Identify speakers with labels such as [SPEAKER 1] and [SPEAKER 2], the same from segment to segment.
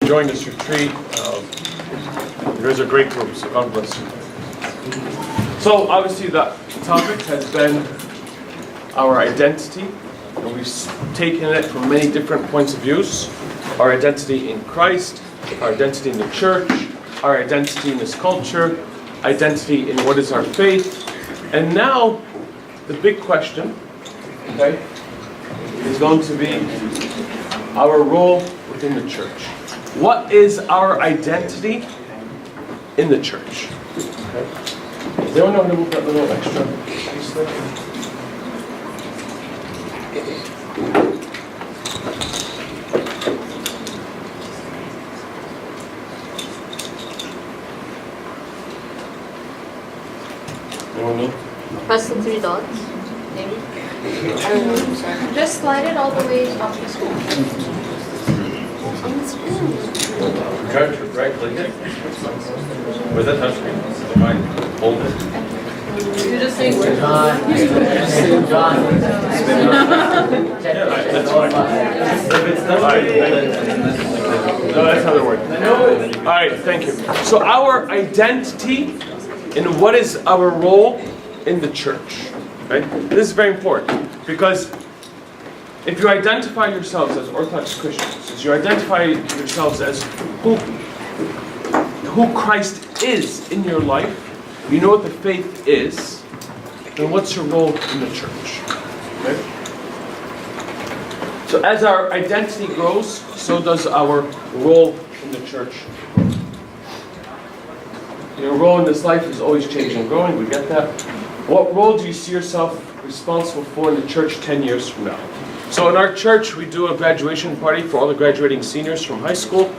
[SPEAKER 1] Enjoying this retreat. You guys are a great group, so God bless you. So obviously the topic has been our identity, and we've taken it from many different points of views. Our identity in Christ, our identity in the church, our identity in this culture, identity in what is our faith. And now the big question, okay, is going to be our role within the church. What is our identity in the church? Okay. Does anyone know how to move that little extra piece there? Anyone know?
[SPEAKER 2] Press the three dots, maybe. I don't know.
[SPEAKER 3] Just slide it all the way up the screen.
[SPEAKER 2] On the screen.
[SPEAKER 1] Try to right click it. With that touch screen, mine, hold it.
[SPEAKER 3] You just say word.
[SPEAKER 1] Yeah, that's fine. No, that's how they work. All right, thank you. So our identity and what is our role in the church. Right? This is very important because if you identify yourselves as Orthodox Christians, as you identify yourselves as who Christ is in your life, you know what the faith is, then what's your role in the church? Okay? So as our identity grows, so does our role in the church. Your role in this life is always changing and growing, we get that. What role do you see yourself responsible for in the church 10 years from now? So in our church, we do a graduation party for all the graduating seniors from high school,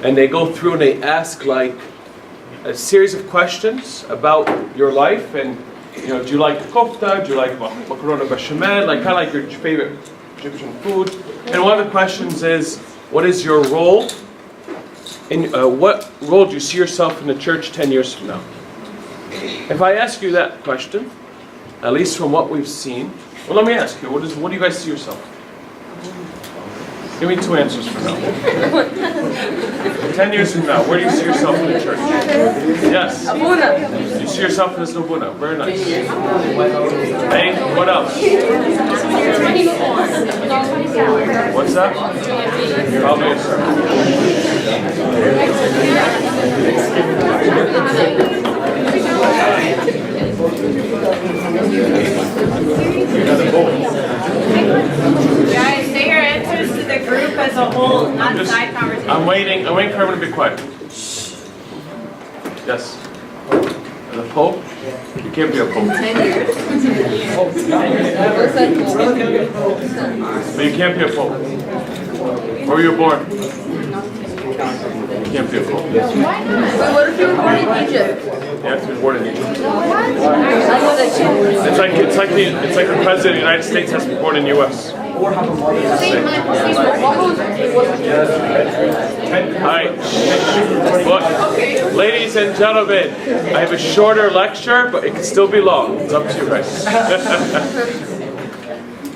[SPEAKER 1] and they go through and they ask like a series of questions about your life, and do you like kofta? Do you like macaroni bechamel? Like kind of like your favorite Egyptian food. And one of the questions is, what is your role? What role do you see yourself in the church 10 years from now? If I ask you that question, at least from what we've seen, well, let me ask you, what do you guys see yourself? Give me two answers for now. 10 years from now, where do you see yourself in the church? Yes. You see yourself as an abuna. Very nice. Hey, what else? What's that? Probably a
[SPEAKER 3] Guys, say your answers to the group as a whole, not side conversation.
[SPEAKER 1] I'm waiting for everyone to be quiet. Yes. The Pope? You can't be a Pope.
[SPEAKER 2] 10 years.
[SPEAKER 1] But you can't be a Pope. Where were you born? You can't be a Pope.
[SPEAKER 2] Why not? Wait, what if you were born in Egypt?
[SPEAKER 1] Yeah, if you're born in Egypt.
[SPEAKER 2] It's
[SPEAKER 1] It's like the president of the United States has to be born in the U.S. Alright, but ladies and gentlemen, I have a shorter lecture, but it can still be long. It's up to you guys. I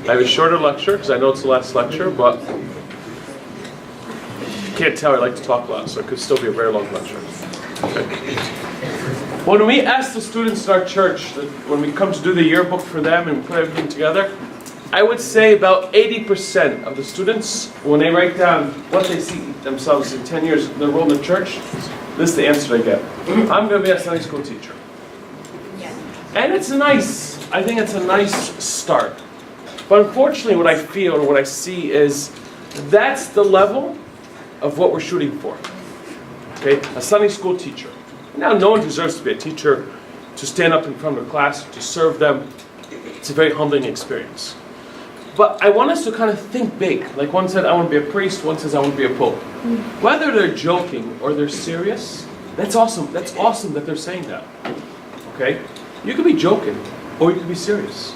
[SPEAKER 1] have a shorter lecture because I know it's the last lecture, but you can't tell I like to talk a lot, so it could still be a very long lecture. Okay. When we ask the students in our church, when we come to do the yearbook for them and put everything together, I would say about 80% of the students, when they write down what they see themselves in 10 years, their role in the church, this is the answer they get. I'm going to be a Sunday school teacher. And it's nice. I think it's a nice start. But unfortunately, what I feel and what I see is that's the level of what we're shooting for. Okay, a Sunday school teacher. Now, no one deserves to be a teacher, to stand up in front of a class, to serve them. It's a very humbling experience. But I want us to kind of think big. Like one said, I want to be a priest. One says, I want to be a pope. Whether they're joking or they're serious, that's awesome. That's awesome that they're saying that. Okay? You could be joking or you could be serious.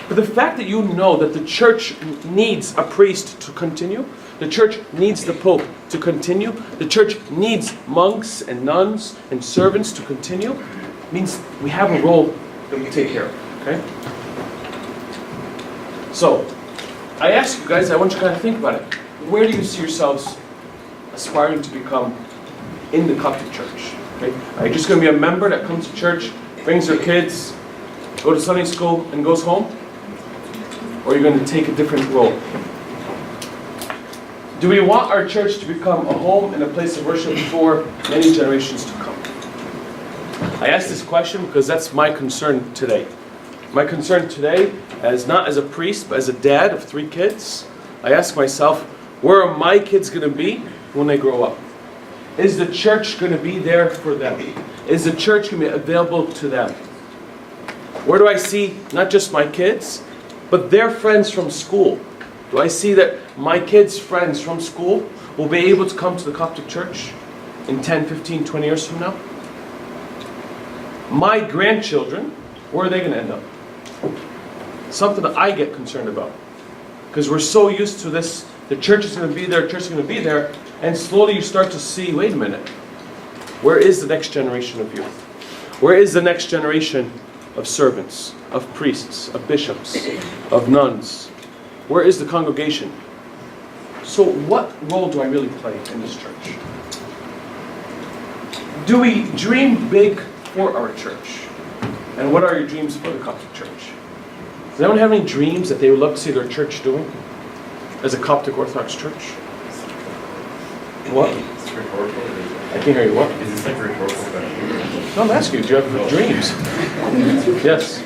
[SPEAKER 1] But the fact that you know that the church needs a priest to continue, the church needs the pope to continue, the church needs monks and nuns and servants to continue, means we have a role that we take care of. Okay? So, I ask you guys, I want you to kind of think about it. Where do you see yourselves aspiring to become in the Coptic Church? Okay? Are you just going to be a member that comes to church, brings their kids, go to Sunday school, and goes home? Or are you going to take a different role? Do we want our church to become a home and a place of worship for many generations to come? I ask this question because that's my concern today. My concern today, not as a priest, but as a dad of 3 kids, I ask myself, where are my kids going to be when they grow up? Is the church going to be there for them? Is the church going to be available to them? Where do I see not just my kids, but their friends from school? Do I see that my kids' friends from school will be able to come to the Coptic Church in 10, 15, 20 years from now? My grandchildren, where are they going to end up? Something that I get concerned about. Because we're so used to this, the church is going to be there, the church is going to be there, and slowly you start to see, wait a minute, where is the next generation of youth? Where is the next generation of servants, of priests, of bishops, of nuns? Where is the congregation? So what role do I really play in this church? Do we dream big for our church? And what are your dreams for the Coptic Church? Does anyone have any dreams that they would love to see their church doing as a Coptic Orthodox church? What?
[SPEAKER 4] It's rhetorical.
[SPEAKER 1] I can't hear you. What?
[SPEAKER 4] Is this like a rhetorical question?
[SPEAKER 1] No, I'm asking you, do you have dreams? Yes.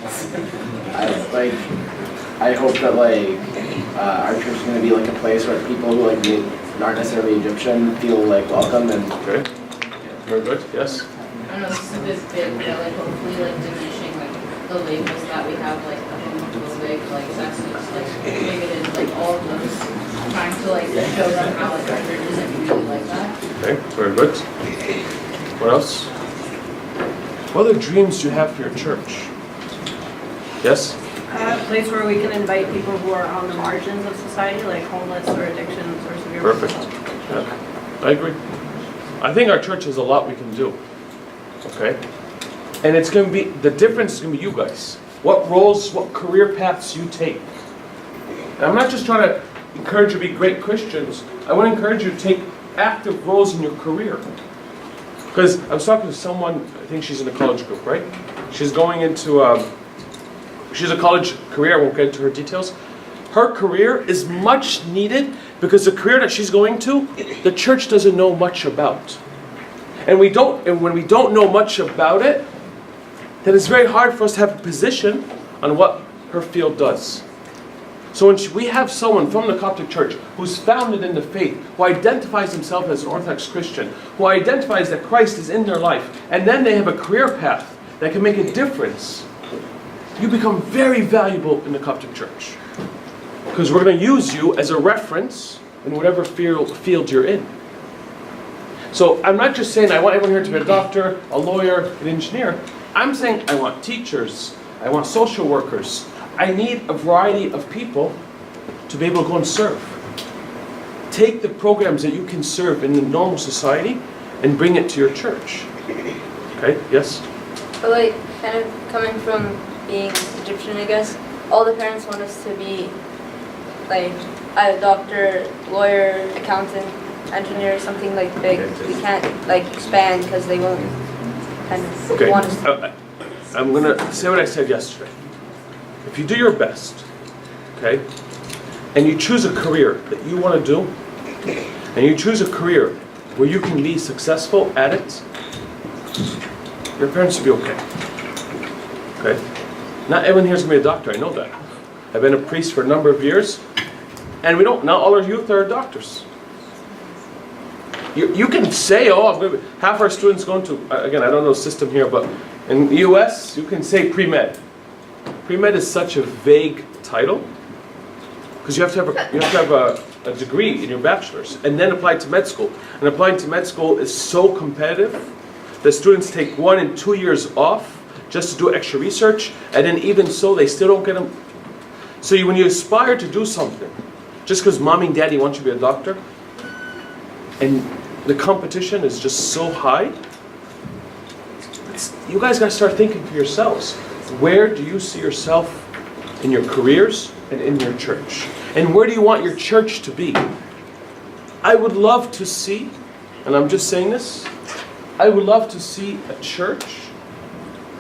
[SPEAKER 5] I hope that our church is going to be like a place where people who aren't necessarily Egyptian feel welcome and.
[SPEAKER 1] Okay. Very good. Yes.
[SPEAKER 2] I don't know, this is a bit, but hopefully diminishing the labels that we have, the homophobic, sexist, bigoted, all of those, trying to show them how our church isn't really like that.
[SPEAKER 1] Okay. Very good. What else? What other dreams do you have for your church? Yes.
[SPEAKER 3] A place where we can invite people who are on the margins of society, like homeless or addictions or severe.
[SPEAKER 1] Perfect.
[SPEAKER 3] mental health.
[SPEAKER 1] Yeah. I agree. I think our church has a lot we can do. Okay? And it's going to be, the difference is going to be you guys. What roles, what career paths you take. And I'm not just trying to encourage you to be great Christians. I want to encourage you to take active roles in your career. Because I was talking to someone, I think she's in a college group, right? She's going into, she's a college career, I won't get into her details. Her career is much needed because the career that she's going to, the church doesn't know much about. And when we don't know much about it, then it's very hard for us to have a position on what her field does. So when we have someone from the Coptic Church who's founded in the faith, who identifies himself as an Orthodox Christian, who identifies that Christ is in their life, and then they have a career path that can make a difference, you become very valuable in the Coptic Church. Because we're going to use you as a reference in whatever field you're in. So I'm not just saying I want everyone here to be a doctor, a lawyer, an engineer. I'm saying I want teachers, I want social workers. I need a variety of people to be able to go and serve. Take the programs that you can serve in the normal society and bring it to your church. Okay, yes?
[SPEAKER 2] But kind of coming from being Egyptian, I guess, all the parents want us to be a doctor, lawyer, accountant, engineer, something big.
[SPEAKER 1] Okay.
[SPEAKER 2] We can't expand because they won't kind of
[SPEAKER 1] Okay,
[SPEAKER 2] want us to.
[SPEAKER 1] I'm going to say what I said yesterday. If you do your best, okay, and you choose a career that you want to do, and you choose a career where you can be successful at it, your parents will be okay. Okay? Not everyone here is going to be a doctor, I know that. I've been a priest for a number of years, and not all our youth are doctors. You can say, half our students going to, again, I don't know the system here, but in the US, you can say pre-med. Pre-med is such a vague title, because you have to have a degree in your bachelor's, and then apply to med school. And applying to med school is so competitive that students take 1 and 2 years off just to do extra research, and then even so, they still don't get them. So when you aspire to do something, just because mommy and daddy want you to be a doctor, and the competition is just so high, you guys got to start thinking for yourselves. Where do you see yourself in your careers and in your church? And where do you want your church to be? I I would love to see, and I'm just saying this, I would love to see a church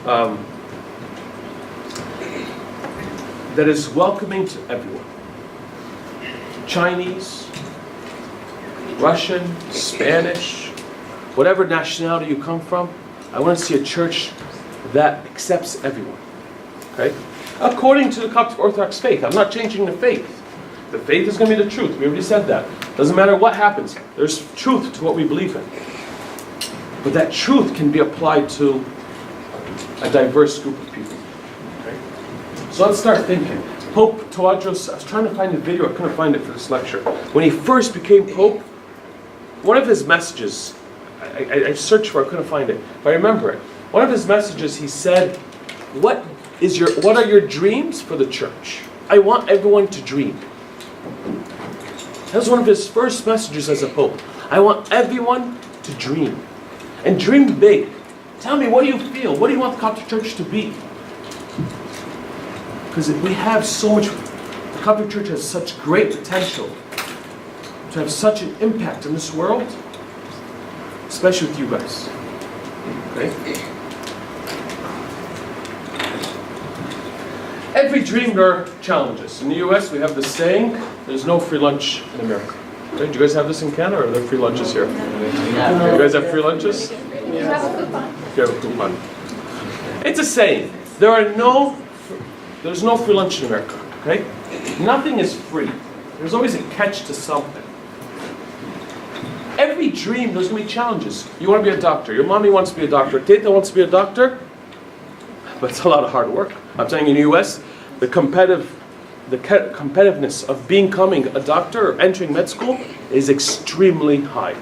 [SPEAKER 1] that is welcoming to everyone. Chinese, Russian, Spanish, whatever nationality you come from, I want to see a church that accepts everyone. Okay? According to the Coptic Orthodox faith. I'm not changing the faith. The faith is going to be the truth. We already said that. Doesn't matter what happens. There's truth to what we believe in. But that truth can be applied to a diverse group of people. Okay? So let's start thinking. Pope Tawadros, I was trying to find the video, I couldn't find it for this lecture. When he first became Pope, one of his messages, I searched for it, I couldn't find it, but I remember it. One of his messages, he said, what are your dreams for the church? I want everyone to dream. That was one of his first messages as a Pope. I want everyone to dream. And dream big. Tell me, what do you feel? What do you want the Coptic Church to be? Because we have so much, the Coptic Church has such great potential to have such an impact in this world, especially with you guys. Okay? Every dream there are challenges. In the US, we have the saying, there's no free lunch in America. Okay? Do you guys have this in Canada, or are there free lunches here? You guys have free lunches?
[SPEAKER 2] You have a coupon.
[SPEAKER 1] You have a coupon. It's a saying. There's no free lunch in America. Okay? Nothing is free. There's always a catch to something. Every dream, there's going to be challenges. You want to be a doctor. Your mommy wants to be a doctor. Tata wants to be a doctor. But it's a lot of hard work. I'm telling you, in the US, the competitiveness of becoming a doctor or entering med school is extremely high.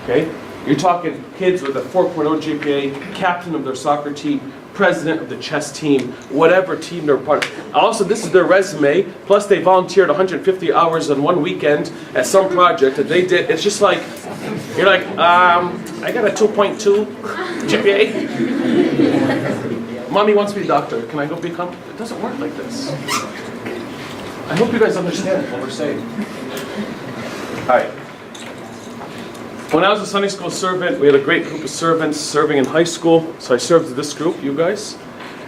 [SPEAKER 1] Okay? You're talking kids with a 4.0 GPA, captain of their soccer team, president of the chess team, whatever team they're part of. Also, this is their resume, plus they volunteered 150 hours on one weekend at some project that they did. It's just like, you're like, I got a 2.2 GPA. Mommy wants to be a doctor. Can I go become? It doesn't work like this. I hope you guys understand what we're saying. All right. When I was a Sunday school servant, we had a great group of servants serving in high school. So I served with this group, you guys.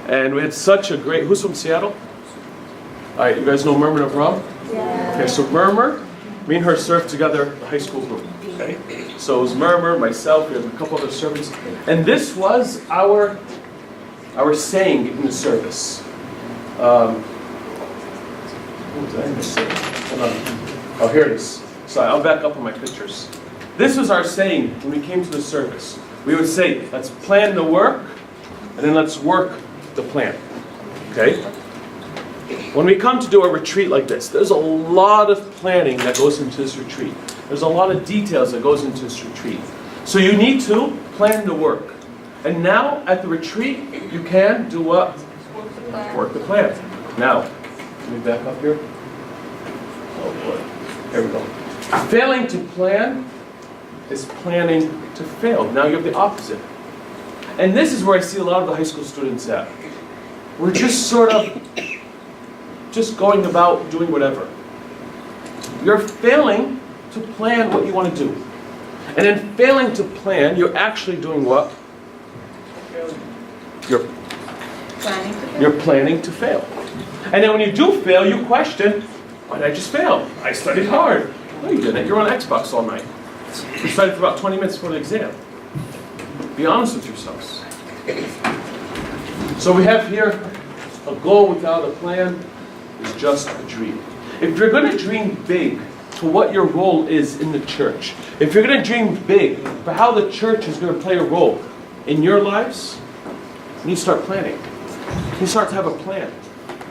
[SPEAKER 1] And we had such a great, who's from Seattle? All right, you guys know Murmur of Rum? Yeah. Okay, so Murmur, me and her served together, the high school group. Okay? So it was Murmur, myself, we had a couple other servants. And this was our saying in the service. What was I missing? Hold on. Oh, here it is. So I'll back up on my pictures. This was our saying when we came to the service. We would say, let's plan the work, and then let's work the plan. Okay? When we come to do a retreat like this, there's a lot of planning that goes into this retreat. There's a lot of details that goes into this retreat. So you need to plan the work. And now, at the retreat, you can do what? Work the plan. Now, let me back up here. Oh boy. Here we go. Failing to plan is planning to fail. Now you have the opposite. And this is where I see a lot of the high school students at. We're just sort of just going about doing whatever. You're failing to plan what you want to do. And in failing to plan, you're actually doing what? You're planning to fail. And then when you do fail, you question, why did I just fail? I studied hard. No, you didn't. You're on Xbox all night. You studied for about 20 minutes before the exam. Be honest with yourselves. So we have here, a goal without a plan is just a dream. If you're going to dream big to what your role is in the church, if you're going to dream big for how the church is going to play a role in your lives, you need to start planning. You need to start to have a plan.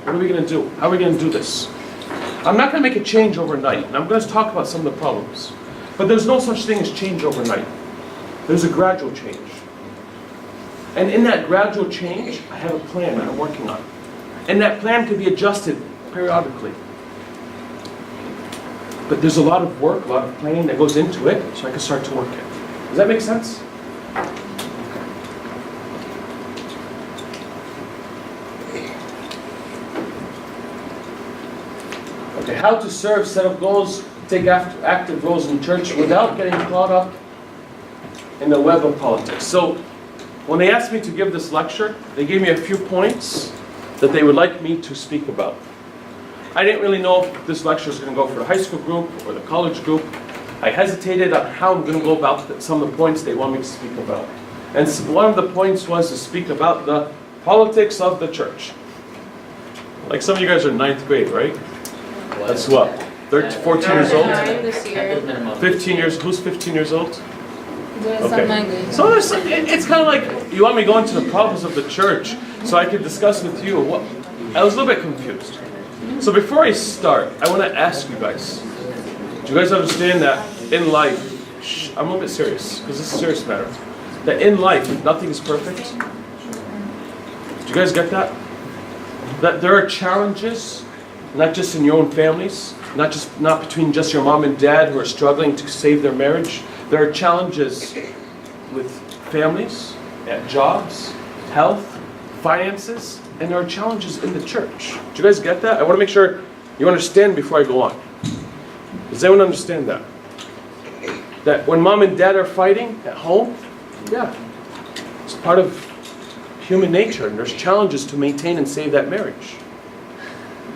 [SPEAKER 1] What are we going to do? How are we going to do this? I'm not going to make a change overnight, and I'm going to talk about some of the problems. But there's no such thing as change overnight. There's a gradual change. And in that gradual change, I have a plan that I'm working on. And that plan can be adjusted periodically. But there's a lot of work, a lot of planning that goes into it, so I can start to work it. Does that make sense? Okay, how to serve, set of goals. take active roles in church without getting caught up in the web of politics. So when they asked me to give this lecture, they gave me a few points that they would like me to speak about. I didn't really know if this lecture is going to go for the high school group or the college group. I hesitated on how I'm going to go about some of the points they want me to speak about. And one of the points was to speak about the politics of the church. Like some of you guys are in 9th grade, right? That's what? 13, 14 years old?
[SPEAKER 2] 9 this year.
[SPEAKER 1] 15 years, who's 15 years old?
[SPEAKER 2] Doing some language.
[SPEAKER 1] So it's kind of like, you want me to go into the problems of the church so I could discuss with you what, I was a little bit confused. So before I start, I want to ask you guys, do you guys understand that in life, I'm a little bit serious, because this is a serious matter, that in life, nothing is perfect? Do you guys get that? That there are challenges, not just in your own families, not between just your mom and dad who are struggling to save their marriage. There are challenges with families, at jobs, health, finances, and there are challenges in the church. Do you guys get that? I want to make sure you understand before I go on. Does anyone understand that? That when mom and dad are fighting at home, yeah, it's part of human nature, and there's challenges to maintain and save that marriage.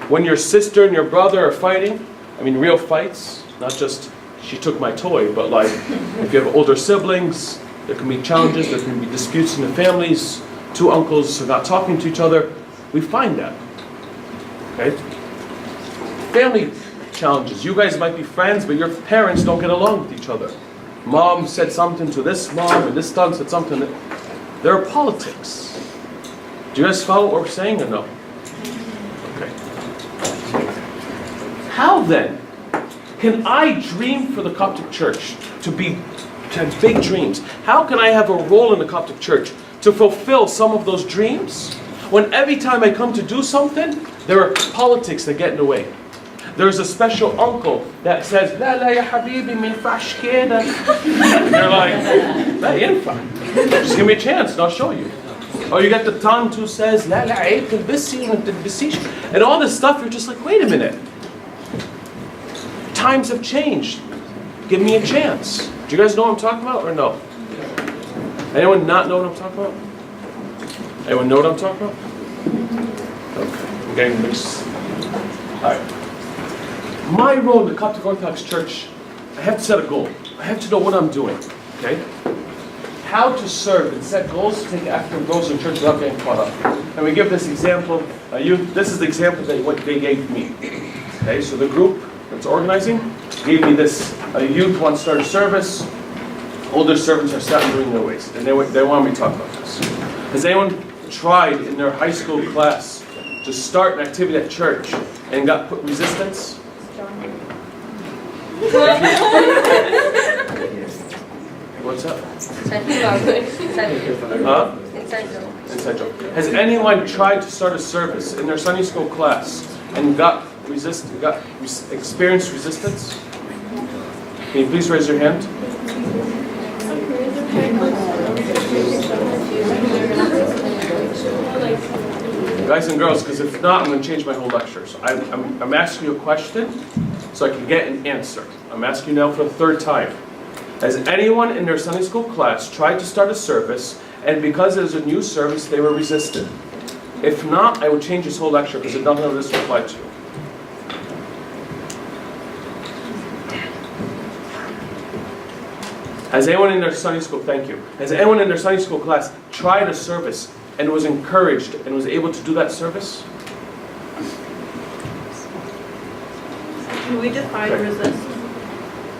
[SPEAKER 1] When your sister and your brother are fighting, I mean real fights, not just she took my toy, but like if you have older siblings, there can be challenges, there can be disputes in the families, two uncles are not talking to each other. We find that. Okay? Family challenges. You guys might be friends, but your parents don't get along with each other. Mom said something to this mom, and this son said something. There are politics. Do you guys follow what we're saying or no? Okay. How then can I dream for the Coptic Church to have big dreams? How can I have a role in the Coptic Church to fulfill some of those dreams when every time I come to do something, there are politics that get in the way? There's a special uncle that says, "La la ya habibi min fash keda." They're like, "La yinfa. Just give me a chance and I'll show you." Or you got the tant who says, "La la aib al-bisi wa al-bisish." And all this stuff, you're just like, wait a minute. Times have changed. Give me a chance. Do you guys know what I'm talking about or no? Anyone not know what I'm talking about? Anyone know what I'm talking about? Okay, I'm getting mixed. All right. My role in the Coptic Orthodox Church, I have to set a goal. I have to know what I'm doing, okay? How to serve and set goals to take active roles in church without getting caught up. And we give this example, this is the example that what they gave me. Okay, so the group that's organizing gave me this. A youth wants to start a service, older servants are set in doing their ways. And they want me to talk about this. Has anyone tried in their high school class to start an activity at church and got put resistance? What's up? Huh? Inside joke. Has anyone tried to start a service in their Sunday school class and experienced resistance? Can you please raise your hand? Guys and girls, because if not, I'm going to change my whole lecture. So I'm asking you a question so I can get an answer. I'm asking you now for the third time. Has anyone in their Sunday school class tried to start a service, and because it is a new service, they were resisted? If not, I will change this whole lecture because none of this will apply to you. Has anyone in their Sunday school, thank you. Has anyone in their Sunday school class tried a service and was encouraged and was able to do that service?
[SPEAKER 3] Can we define resist?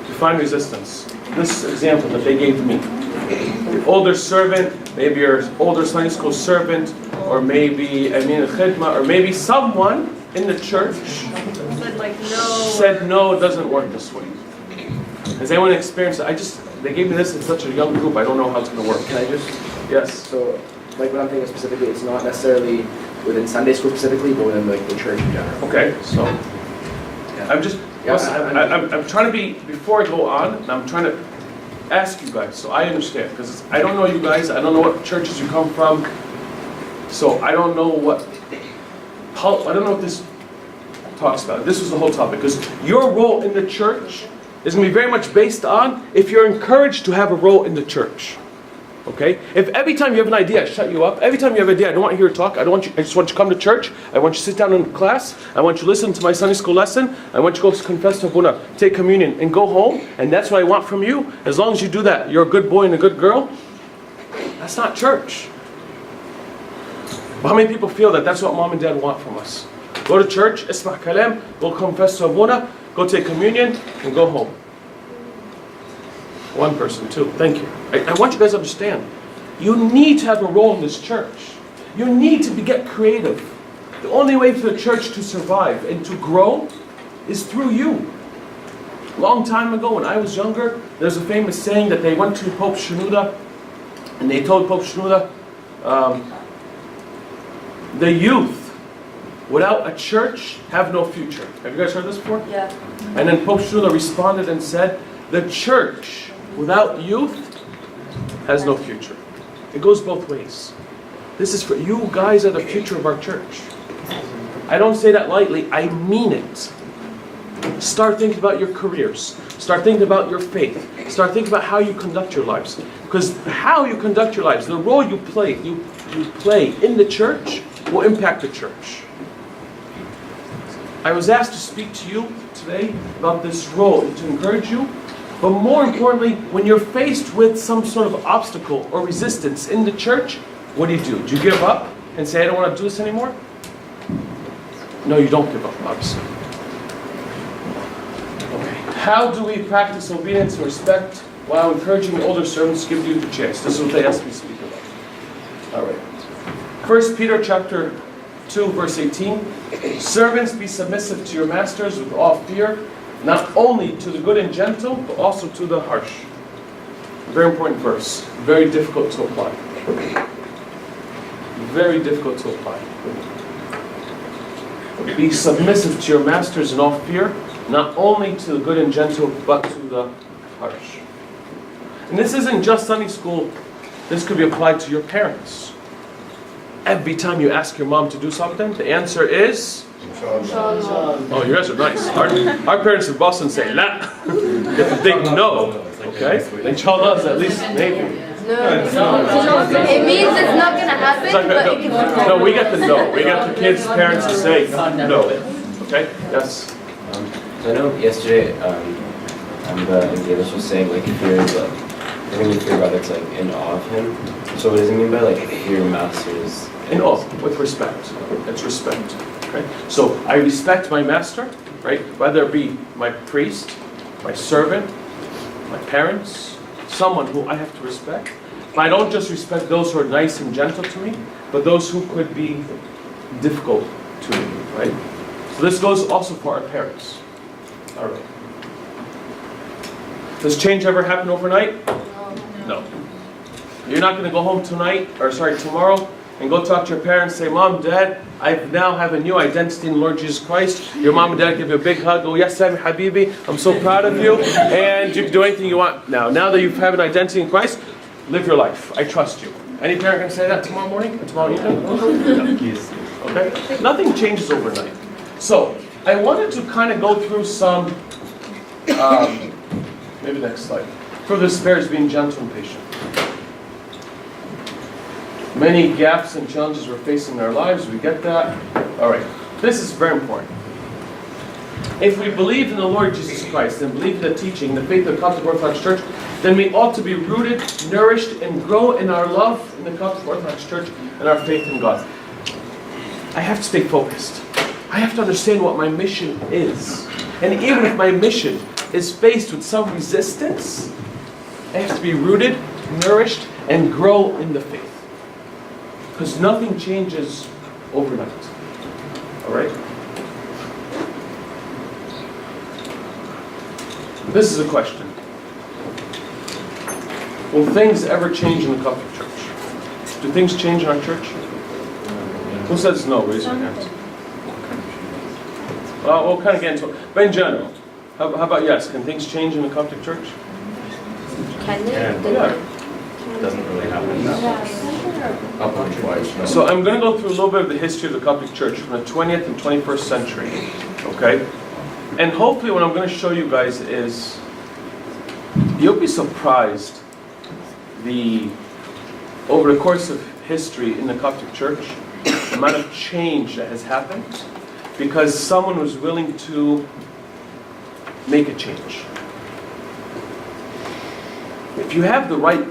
[SPEAKER 1] Define resistance. This example that they gave me. The older servant, maybe your older Sunday school servant, or maybe Amin Khidma, or maybe someone in the church said no, it doesn't work this way. Has anyone experienced it? They gave me this in such a young group, I don't know how it's going to work.
[SPEAKER 5] Can I just?
[SPEAKER 1] Yes.
[SPEAKER 5] So, like what I'm thinking specifically, it's not necessarily within Sunday school specifically, but within like the church in general.
[SPEAKER 1] Okay, so
[SPEAKER 5] Yeah.
[SPEAKER 1] I'm trying to be, before I go on, and I'm trying to ask you guys, so I understand, because I don't know you guys, I don't know what churches you come from, so I don't know what this talks about it. This was the whole topic. Because your role in the church is going to be very much based on if you're encouraged to have a role in the church. Okay? If every time you have an idea, I shut you up. Every time you have an idea, I don't want to hear you talk. I just want you to come to church. I want you to sit down in class. I want you to listen to my Sunday school lesson. I want you to go confess to Abuna, take communion, and go home. And that's what I want from you. As long as you do that, you're a good boy and a good girl. That's not church. But how many people feel that that's what mom and dad want from us? Go to church, isma' kalam, go confess to Abuna, go take communion, and go home. One person, two. Thank you. I want you guys to understand. You need to have a role in this church. You need to get creative. The only way for the church to survive and to grow is through you. Long time ago, when I was younger, there's a famous saying that they went to Pope Shenouda, and they told Pope Shenouda, the youth without a church have no future. Have you guys heard this before?
[SPEAKER 3] Yeah.
[SPEAKER 1] And then Pope Shenouda responded and said, the church without youth has no future. It goes both ways. This is for you guys are the future of our church. I don't say that lightly, I mean it. Start thinking about your careers. Start thinking about your faith. Start thinking about how you conduct your lives. Because how you conduct your lives, the role you play in the church will impact the church. I was asked to speak to you today about this role to encourage you. But more importantly, when you're faced with some sort of obstacle or resistance in the church, what do? Do you give up and say, I don't want to do this anymore? No, you don't give up, obviously. Okay. How do we practice obedience and respect while encouraging older servants to give you the chance? This is what they asked me to speak about. All right. 1 Peter chapter 2, verse 18. Servants, be submissive to your masters with all fear, not only to the good and gentle, but also to the harsh. Very important verse. Very difficult to apply. Very difficult to apply. Be submissive to your masters in all fear, not only to the good and gentle, but to the harsh. And this isn't just Sunday school. This could be applied to your parents. Every time you ask your mom to do something, the answer is... Oh, you guys are nice. Our parents in Boston say, la. It's a big no. Okay? Inshallah is at least maybe.
[SPEAKER 2] It means it's not going to happen, but it can happen.
[SPEAKER 1] No, we get the no. We get the kids' parents to say no. Okay? Yes.
[SPEAKER 6] So I know yesterday, the English was saying like if you're with your brother, it's like in awe of him. So what does it mean by like your masters?
[SPEAKER 1] In awe, with respect. It's respect. Okay? So I respect my master, right? Whether it be my priest, my servant, my parents, someone who I have to respect. But I don't just respect those who are nice and gentle to me, but those who could be difficult to me, right? So this goes also for our parents. All right. Does change ever happen overnight? No. You're not going to go home tomorrow, and go talk to your parents, say, Mom, Dad, I now have a new identity in the Lord Jesus Christ. Your mom and dad give you a big hug. Oh, yes, Sami Habibi, I'm so proud of you. And you can do anything you want now. Now that you have an identity in Christ, live your life. I trust you. Any parent can say that tomorrow morning? Or tomorrow evening? No. Okay? Nothing changes overnight. So, I wanted to kind of go through some, maybe next slide. For the spares being gentle and patient. Many gaps and challenges we're facing in our lives, we get that. All right, this is very important. If we believe in the Lord Jesus Christ and believe in the teaching, the faith of the Coptic Orthodox Church, then we ought to be rooted, nourished, and grow in our love in the Coptic Orthodox Church and our faith in God. I have to stay focused. I have to understand what my mission is. And even if my mission is faced with some resistance, I have to be rooted, nourished, and grow in the faith. Because nothing changes overnight. All right? This is a question. Will things ever change in the Coptic Church? Do things change in our church? Who says no? Raise your hands. Well, we'll kind of get into it. But in general, how about yes? Can things change in the Coptic Church?
[SPEAKER 2] Can they?
[SPEAKER 1] Yeah.
[SPEAKER 4] It doesn't really happen that much.
[SPEAKER 1] So I'm going to go through a little bit of the history of the Coptic Church from the 20th and 21st century. Okay? And hopefully what I'm going to show you guys is, you'll be surprised over the course of history in the Coptic Church, the amount of change that has happened because someone was willing to make a change. If you have the right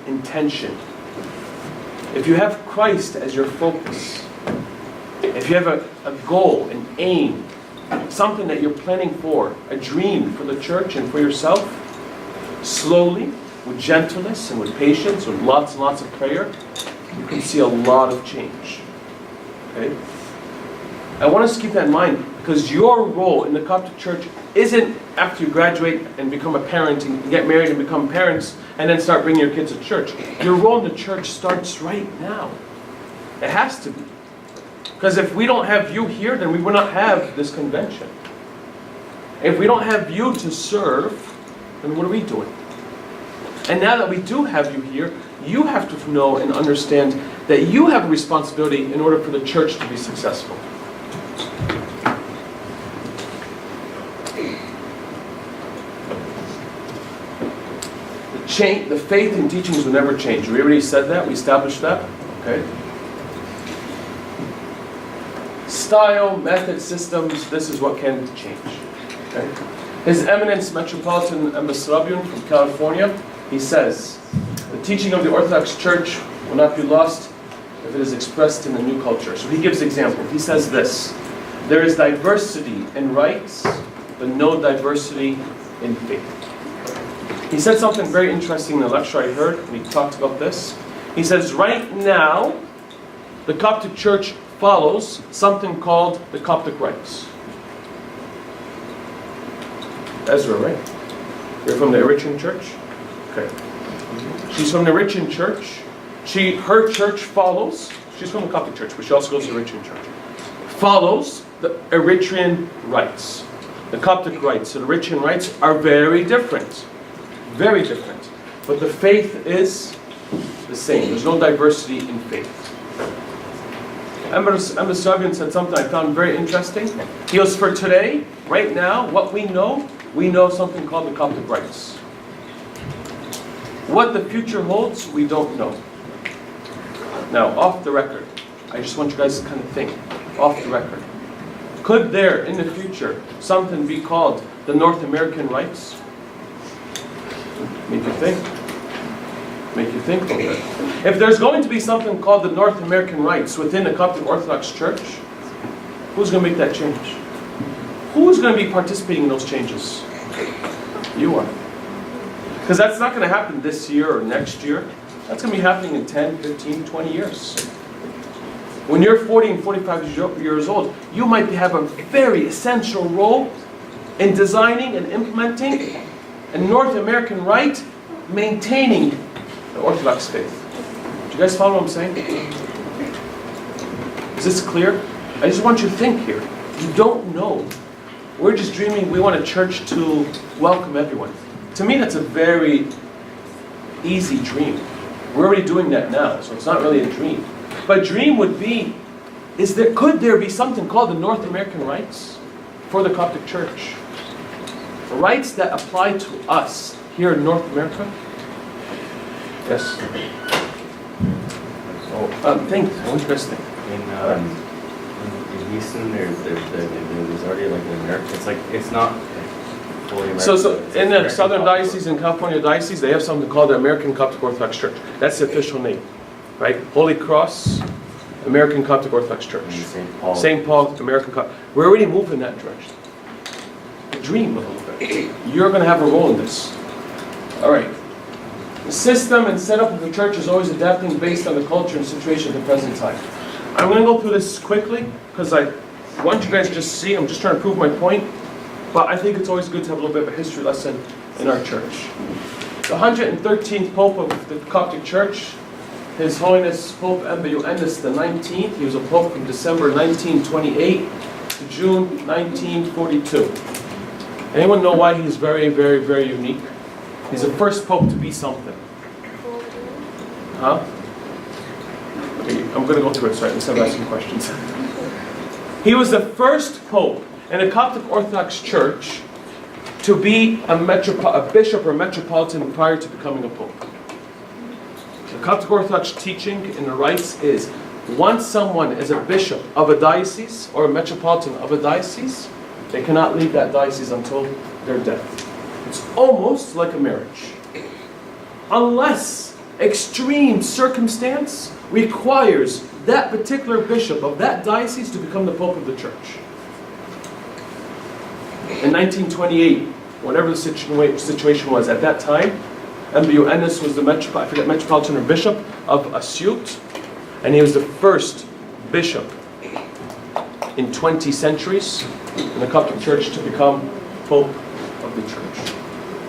[SPEAKER 1] intention, if you have Christ as your focus, if you have a goal, an aim, something that you're planning for, a dream for the church and for yourself, slowly, with gentleness and with patience, with lots and lots of prayer, you can see a lot of change. Okay? I want us to keep that in mind, because your role in the Coptic Church isn't after you graduate and become a parent and get married and become parents and then start bringing your kids to church. Your role in the church starts right now. It has to be. Because if we don't have you here, then we will not have this convention. If we don't have you to serve, then what are we doing? And now that we do have you here, you have to know and understand that you have a responsibility in order for the church to be successful. The faith and teachings will never change. We already said that. We established that. Okay. Style, method, systems, this is what can change. Okay? His Eminence Metropolitan Ambassador from California, he says, the teaching of the Orthodox Church will not be lost if it is expressed in a new culture. So he gives an example. He says this: there is diversity in rites, but no diversity in faith. He said something very interesting in the lecture I heard. We talked about this. He says, right now, the Coptic Church follows something called the Coptic rites. Ezra, right? You're from the Eritrean church? Okay. She's from the Eritrean church. Her church follows, she's from the Coptic church, but she also goes to the Eritrean church. Follows the Eritrean rites. The Coptic rites, so the Eritrean rites are very different. Very different. But the faith is the same. There's no diversity in faith. Ambassador said something I found very interesting. He goes, for today, right now, what we know something called the Coptic rites. What the future holds, we don't know. Now, off the record, I just want you guys to kind of think, off the record. Could there, in the future, something be called the North American rites? Make you think. Make you think a little bit. If there's going to be something called the North American rites within the Coptic Orthodox Church, who's going to make that change? Who's going to be participating in those changes? You are. Because that's not going to happen this year or next year. That's going to be happening in 10, 15, 20 years. When you're 40 and 45 years old, you might have a very essential role in designing and implementing a North American rite, maintaining the Orthodox faith. Do you guys follow what I'm saying? Is this clear? I just want you to think here. You don't know. We're just dreaming we want a church to welcome everyone. To me, that's a very easy dream. We're already doing that now, so it's not really a dream. But dream would be, could there be something called the North American rites for the Coptic Church? Rights that apply to us here in North America? Yes? Think. I want you guys to think.
[SPEAKER 4] In Houston, there's already like an American. It's like it's not fully American.
[SPEAKER 1] So in the Southern Diocese and California Diocese, they have something called the American Coptic Orthodox Church. That's the official name, right? Holy Cross, American Coptic Orthodox Church. St. Paul, American Coptic. We're already moving in that direction. Dream a little bit. You're going to have a role in this. All right. The system and setup of the church is always adapting based on the culture and situation at the present time. I'm going to go through this quickly because I want you guys to just see. I'm just trying to prove my point. But I think it's always good to have a little bit of a history lesson in our church. The 113th Pope of the Coptic Church, His Holiness Pope Eumenides the 19th. He was a Pope from December 1928 to June 1942. Anyone know why he's very, very, very unique? He's the first Pope to be something. Huh? Okay, I'm going to go through it, sorry, instead of asking questions. He was the first Pope in a Coptic Orthodox church to be a bishop or metropolitan prior to becoming a pope. The Coptic Orthodox teaching in the rites is once someone is a bishop of a diocese or a metropolitan of a diocese, they cannot leave that diocese until their death. It's almost like a marriage. Unless extreme circumstance requires that particular bishop of that diocese to become the pope of the church. In 1928, whatever the situation was at that time, NWCYC was the metropolitan or bishop of Asyut, and he was the first bishop in 20 centuries in the Coptic Church to become pope of the church.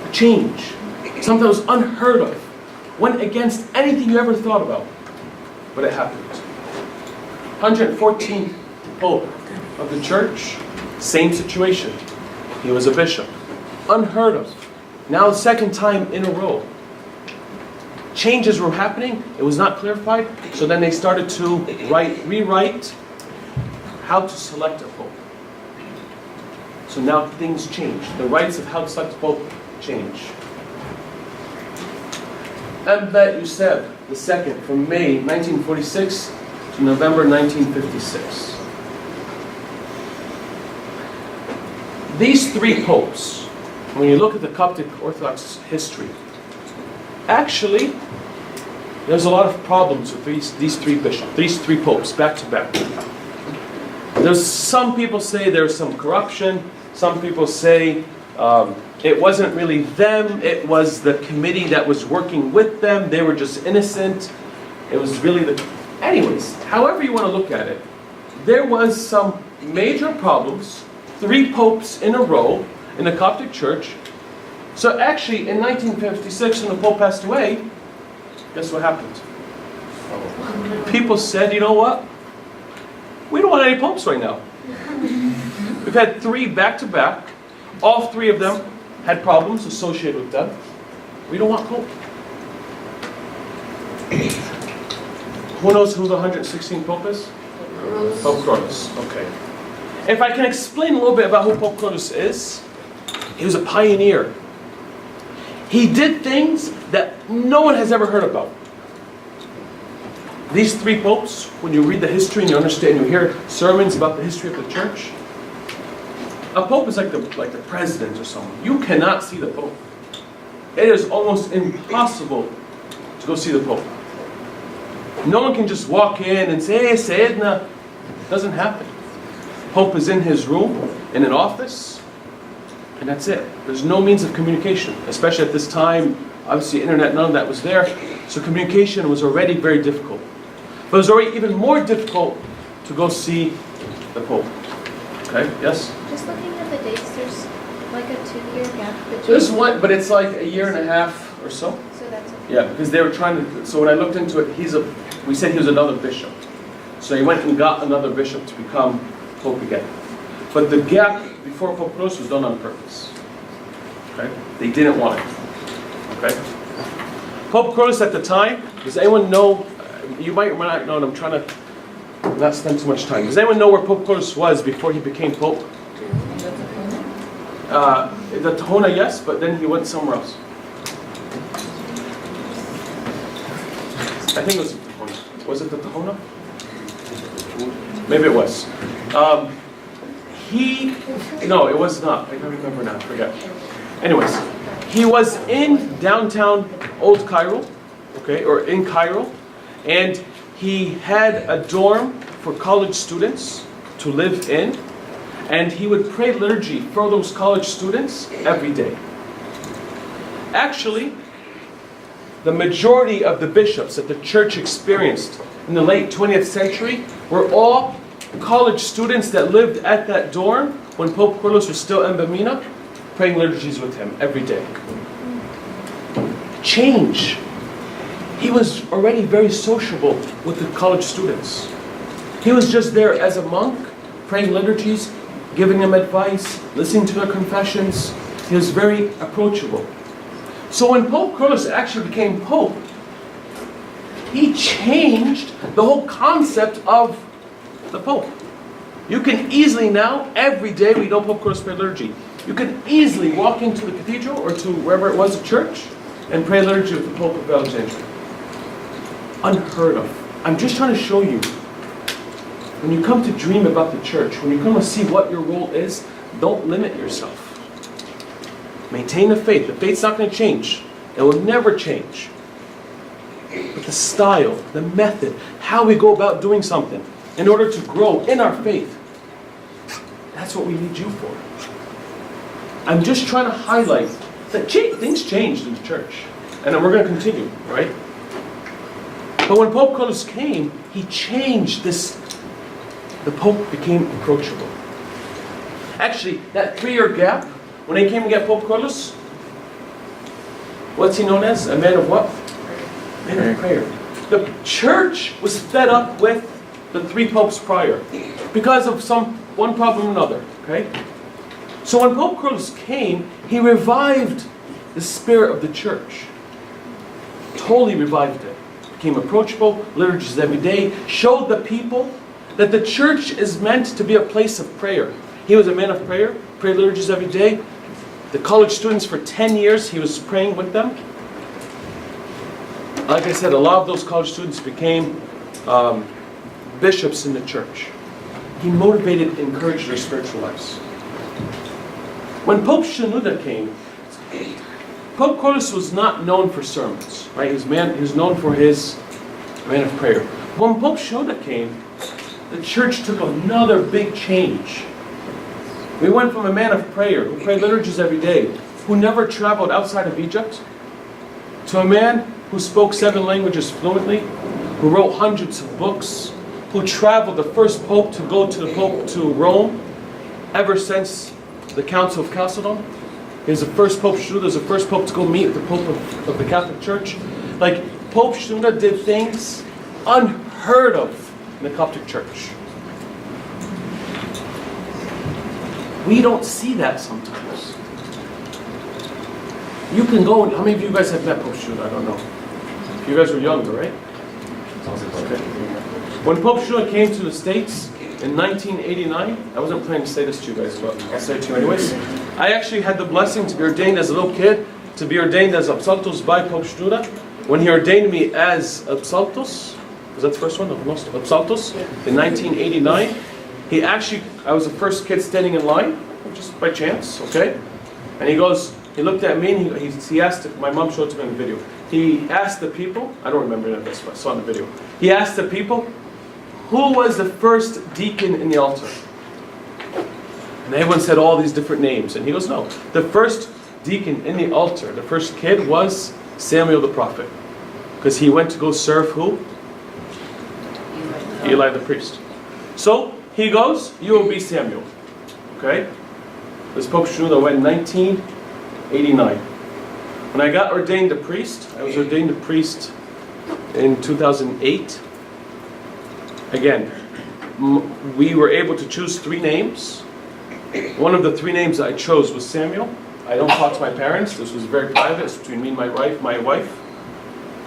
[SPEAKER 1] A change, something that was unheard of, went against anything you ever thought about, but it happened. 114th pope of the church, same situation. He was a bishop, unheard of. Now the second time in a row. Changes were happening, it was not clarified, so then they started to rewrite how to select a pope. So now things change. The rites of how to select a pope change. NWCYC II from May 1946 to November 1956. These three popes, when you look at the Coptic Orthodox history, actually, there's a lot of problems with these three bishops, these three popes, back to back. There's some people say there's some corruption. Some people say it wasn't really them. It was the committee that was working with them. They were just innocent. It was really the... Anyways, however you want to look at it, there was some major problems. 3 popes in a row in the Coptic Church. So actually, in 1956, when the Pope passed away, guess what happened? People said, you know what? We don't want any popes right now. We've had 3 back-to-back. All 3 of them had problems associated with them. We don't want pope. Who knows who the 116th Pope is? Pope Cronus. Okay. If I can explain a little bit about who Pope Cronus is, he was a pioneer. He did things that no one has ever heard about. These 3 popes, when you read the history and you understand, you hear sermons about the history of the church, a pope is like the president or someone. You cannot see the pope. It is almost impossible to go see the pope. No one can just walk in and say, hey, Sayyidina. It doesn't happen. Pope is in his room, in an office, and that's it. There's no means of communication, especially at this time. Obviously, internet, none of that was there. So communication was already very difficult. But it was already even more difficult to go see the Pope. Okay, yes?
[SPEAKER 7] Just looking at the dates, there's like a 2-year gap between...
[SPEAKER 1] There's one, but it's like a year and a half or so.
[SPEAKER 7] So that's okay.
[SPEAKER 1] Yeah, because they were trying to, so when I looked into it, we said he was another bishop. So he went and got another bishop to become Pope again. But the gap before Pope Cronus was done on purpose. Okay? They didn't want it. Okay? Pope Cronus at the time, does anyone know, you might not know, and I'm trying to not spend too much time. Does anyone know where Pope Cronus was before he became Pope? The Tahona, yes, but then he went somewhere else. I think it was the Tahona. Was it the Tahona? Maybe it was. No, it was not. I don't remember now. I forget. Anyways, he was in downtown Old Cairo, okay, or in Cairo, and he had a dorm for college students to live in, and he would pray liturgy for those college students every day. Actually, the majority of the bishops that the church experienced in the late 20th century were all college students that lived at that dorm when Pope Cronus was still in Bamina, praying liturgies with him every day. Change. He was already very sociable with the college students. He was just there as a monk, praying liturgies, giving them advice, listening to their confessions. He was very approachable. So when Pope Cronus actually became Pope, he changed the whole concept of the Pope. You can easily now, every day we know Pope Carlos prayed liturgy. You can easily walk into the cathedral or to wherever it was, a church, and pray liturgy with the Pope of Alexandria. Unheard of. I'm just trying to show you, when you come to dream about the church, when you come to see what your role is, don't limit yourself. Maintain the faith. The faith's not going to change. It will never change. But the style, the method, how we go about doing something in order to grow in our faith, that's what we need you for. I'm just trying to highlight that things changed in the church. And then we're going to continue, right? But when Pope Carlos came, he changed this. The Pope became approachable. Actually, that 3-year gap, when they came to get Pope Carlos, what's he known as? A man of what? Man of prayer. The church was fed up with the 3 popes prior because of one problem or another. Okay? So when Pope Carlos came, he revived the spirit of the church. Totally revived it. Became approachable, liturgies every day, showed the people that the church is meant to be a place of prayer. He was a man of prayer, prayed liturgies every day. The college students for 10 years, he was praying with them. Like I said, a lot of those college students became bishops in the church. He motivated and encouraged their spiritual lives. When Pope Shenouda came, Pope Carlos was not known for sermons, right? He was known for his man of prayer. When Pope Shenouda came, the church took another big change. We went from a man of prayer, who prayed liturgies every day, who never traveled outside of Egypt, to a man who spoke 7 languages fluently, who wrote hundreds of books, who traveled, the first pope to go to the Pope to Rome, ever since the Council of Chalcedon. He was the first Pope Shenouda, was the first pope to go meet the Pope of the Catholic Church. Like, Pope Shenouda did things unheard of in the Coptic Church. We don't see that sometimes. You can go, how many of you guys have met Pope Shenouda? I don't know. You guys were younger, right? Okay. When Pope Shenouda came to the States in 1989, I wasn't planning to say this to you guys, but I'll say it to you anyways. I actually had the blessing to be ordained as a little kid, to be ordained as Absoltos by Pope Shenouda. When he ordained me as Absoltos, was that the first one? Absoltos? In 1989. I was the first kid standing in line, just by chance, okay? And he looked at me and he asked, my mom showed it to me in the video. He asked the people, I don't remember it, that's what I saw in the video. He asked the people, who was the first deacon in the altar? And everyone said all these different names. And he goes, no. The first deacon in the altar, the first kid was Samuel the prophet. Because he went to go serve who? Eli the priest. So he goes, you will be Samuel. Okay? This Pope Shenouda went in 1989. When I got ordained a priest, I was ordained a priest in 2008. Again, we were able to choose 3 names. One of the 3 names I chose was Samuel. I don't talk to my parents. This was very private. It's between me and my wife.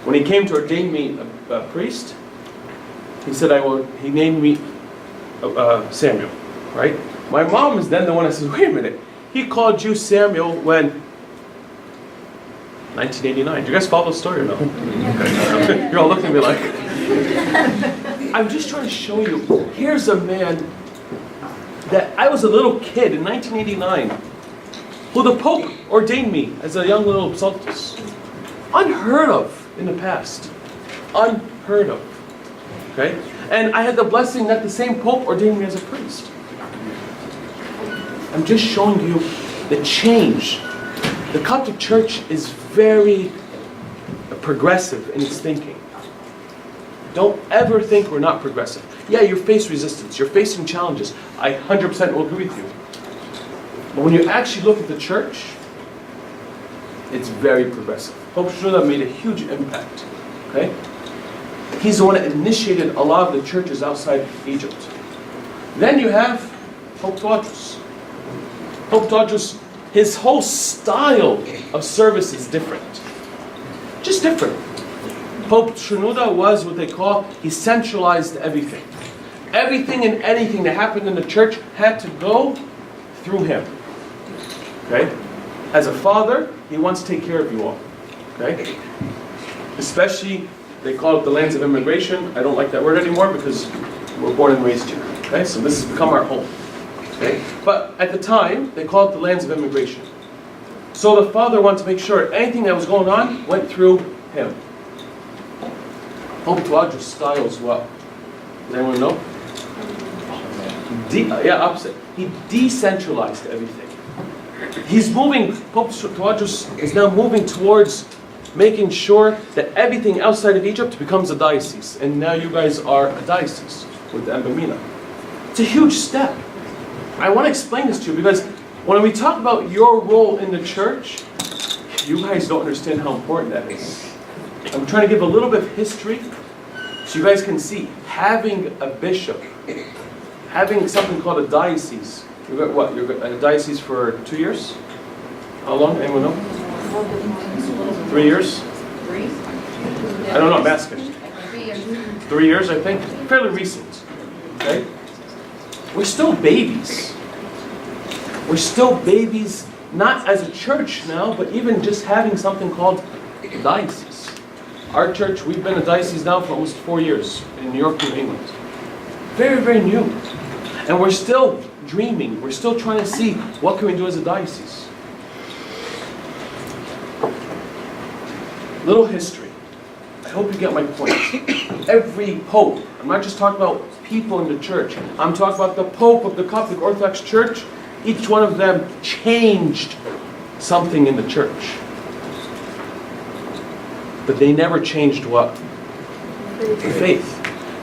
[SPEAKER 1] When he came to ordain me a priest, he said he named me Samuel, right? My mom is then the one that says, wait a minute, he called you Samuel when? 1989. Do you guys follow the story or no? Okay. You're all looking at me like... I'm just trying to show you, here's a man that I was a little kid in 1989, who the Pope ordained me as a young little Absoltos. Unheard of in the past. Unheard of. Okay? And I had the blessing that the same Pope ordained me as a priest. I'm just showing you the change. The Coptic Church is very progressive in its thinking. Don't ever think we're not progressive. Yeah, you face resistance. You're facing challenges. I 100% will agree with you. But when you actually look at the church, it's very progressive. Pope Shenouda made a huge impact. Okay? He's the one that initiated a lot of the churches outside Egypt. Then you have Pope Tawadros. Pope Tawadros, his whole style of service is different. Just different. Pope Shenouda was what they call, he centralized everything. Everything and anything that happened in the church had to go through him. Okay? As a father, he wants to take care of you all. Okay? Especially, they call it the lands of immigration. I don't like that word anymore because we're born and raised here. Okay? So this has become our home. Okay? But at the time, they called it the lands of immigration. So the father wanted to make sure anything that was going on went through him. Pope Tuadra's style as well. Does anyone know? Opposite. He decentralized everything. He's moving, Pope Tuadra's is now moving towards making sure that everything outside of Egypt becomes a diocese. And now you guys are a diocese with the Mbamina. It's a huge step. I want to explain this to you because when we talk about your role in the church, you guys don't understand how important that is. I'm trying to give a little bit of history so you guys can see having a bishop, having something called a diocese. You got what? You're a diocese for 2 years? How long? Anyone know? 3 years? I don't know, I'm asking. 3 years, I think. Fairly recent. Okay? We're still babies. We're still babies, not as a church now, but even just having something called a diocese. Our church, we've been a diocese now for almost 4 years in New York, New England. Very, very new. And we're still dreaming. We're still trying to see what can we do as a diocese. Little history. I hope you get my point. Every pope, I'm not just talking about people in the church. I'm talking about the Pope of the Coptic Orthodox Church. Each one of them changed something in the church. But they never changed what? The faith.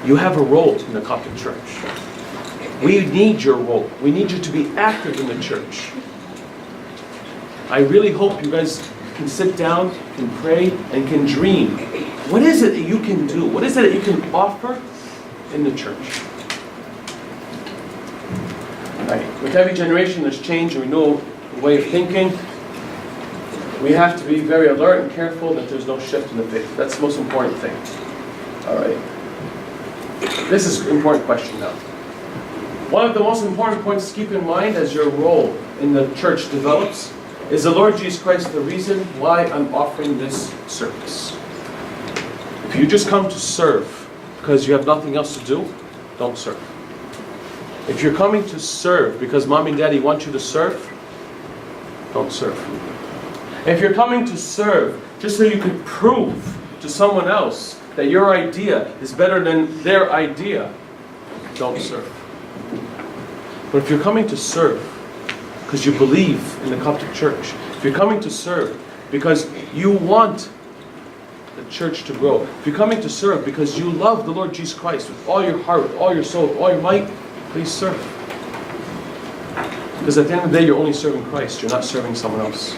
[SPEAKER 1] You have a role in the Coptic Church. We need your role. We need you to be active in the church. I really hope you guys can sit down, can pray, and can dream. What is it that you can do? What is it that you can offer in the church? Right. With every generation there's change and we know the way of thinking. We have to be very alert and careful that there's no shift in the faith. That's the most important thing. Alright. This is an important question now. One of the most important points to keep in mind as your role in the church develops is the Lord Jesus Christ the reason why I'm offering this service. If you just come to serve because you have nothing else to do, don't serve. If you're coming to serve because mom and daddy want you to serve, don't serve. If you're coming to serve just so you can prove to someone else that your idea is better than their idea, don't serve. But if you're coming to serve because you believe in the Coptic Church, if you're coming to serve because you want the church to grow, if you're coming to serve because you love the Lord Jesus Christ with all your heart, with all your soul, with all your might, please serve. Because at the end of the day, you're only serving Christ. You're not serving someone else.